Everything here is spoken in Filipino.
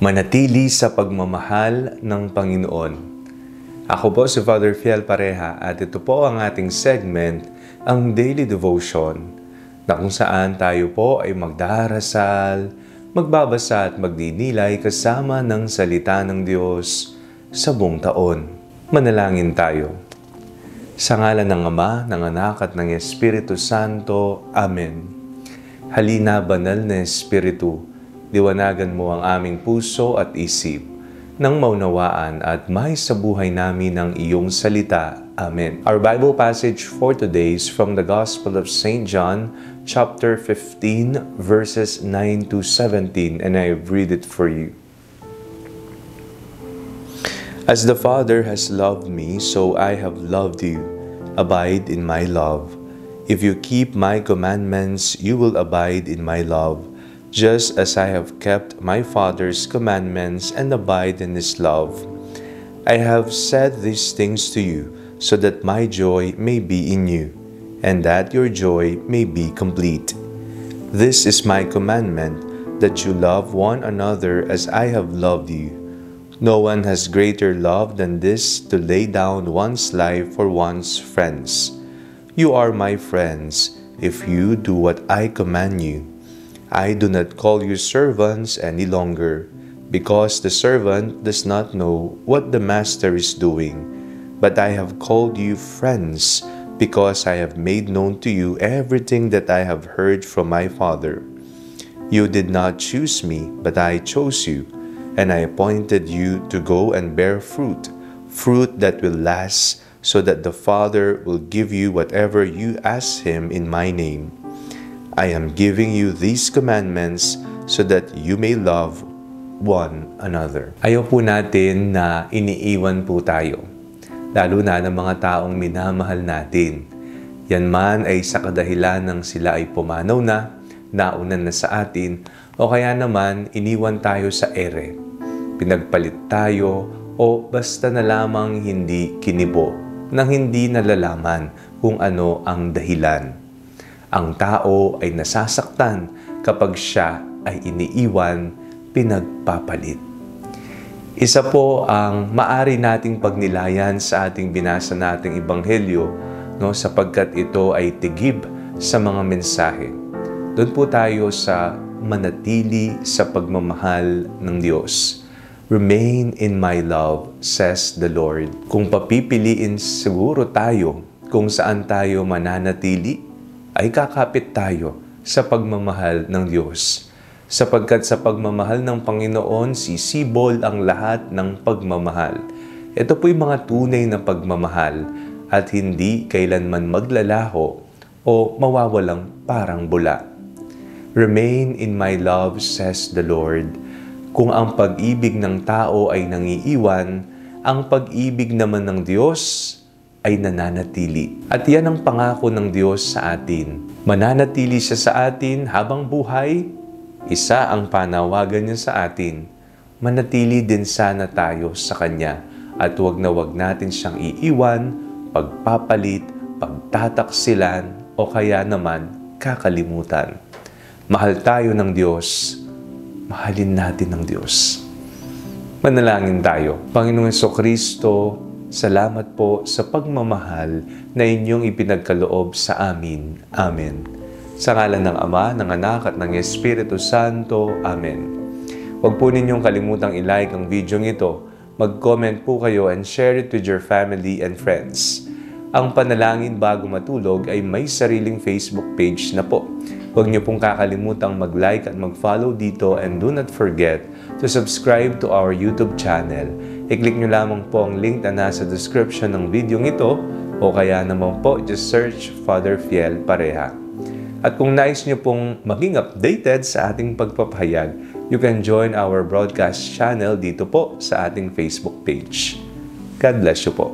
Manatili sa pagmamahal ng Panginoon. Ako po si Father Fiel Pareha at ito po ang ating segment, ang Daily Devotion, na kung saan tayo po ay magdarasal, magbabasa at magdinilay kasama ng salita ng Diyos sa buong taon. Manalangin tayo. Sa ngalan ng Ama, ng Anak at ng Espiritu Santo. Amen. Halina, banal na Espiritu, liwanagan mo ang aming puso at isip nang maunawaan at may sa buhay namin ang iyong salita. Amen. Our Bible passage for today is from the Gospel of St. John, chapter 15, verses 9 to 17, and I read it for you. As the Father has loved me, so I have loved you. Abide in my love. If you keep my commandments, you will abide in my love, just as I have kept my Father's commandments and abide in His love. I have said these things to you, so that my joy may be in you, and that your joy may be complete. This is my commandment, that you love one another as I have loved you. No one has greater love than this, to lay down one's life for one's friends. You are my friends, if you do what I command you. I do not call you servants any longer, because the servant does not know what the master is doing. But I have called you friends, because I have made known to you everything that I have heard from my Father. You did not choose me, but I chose you, and I appointed you to go and bear fruit, fruit that will last, so that the Father will give you whatever you ask Him in my name. I am giving you these commandments so that you may love one another. Ayaw po natin na iniiwan po tayo, lalo na ng mga taong minamahal natin. Yan man ay sa kadahilan ng sila ay pumanaw na, naunan na sa atin, o kaya naman iniwan tayo sa ere. Pinagpalit tayo o basta na lamang hindi kinibo, nang hindi nalalaman kung ano ang dahilan. Ang tao ay nasasaktan kapag siya ay iniiwan, pinagpapalit. Isa po ang maari nating pagnilayan sa ating binasa nating Ebanghelyo, sapagkat ito ay tigib sa mga mensahe. Doon po tayo sa manatili sa pagmamahal ng Diyos. Remain in my love, says the Lord. Kung papipiliin siguro tayo kung saan tayo mananatili, ay kakapit tayo sa pagmamahal ng Diyos. Sapagkat sa pagmamahal ng Panginoon, sisibol ang lahat ng pagmamahal. Ito po'y mga tunay na pagmamahal at hindi kailanman maglalaho o mawawalang parang bula. Remain in my love, says the Lord. Kung ang pag-ibig ng tao ay nangiiwan, ang pag-ibig naman ng Diyos ay nananatili. At yan ang pangako ng Diyos sa atin. Mananatili siya sa atin habang buhay. Isa ang panawagan niya sa atin. Manatili din sana tayo sa Kanya at huwag na huwag natin siyang iiwan, pagpapalit, pagtataksilan o kaya naman kakalimutan. Mahal tayo ng Diyos. Mahalin natin ng Diyos. Manalangin tayo. Panginoong Jesucristo, salamat po sa pagmamahal na inyong ipinagkaloob sa amin. Amen. Sa ngalan ng Ama, ng Anak at ng Espiritu Santo. Amen. Huwag po ninyong kalimutang i-like ang video ito. Mag-comment po kayo and share it with your family and friends. Ang Panalangin Bago Matulog ay may sariling Facebook page na po. Huwag niyo pong kakalimutang mag-like at mag-follow dito, and do not forget to subscribe to our YouTube channel. I-click nyo lamang po ang link na nasa description ng video ito, o kaya naman po, just search Father Fiel Pareha. At kung nais nyo pong maging updated sa ating pagpapahayag, you can join our broadcast channel dito po sa ating Facebook page. God bless you po.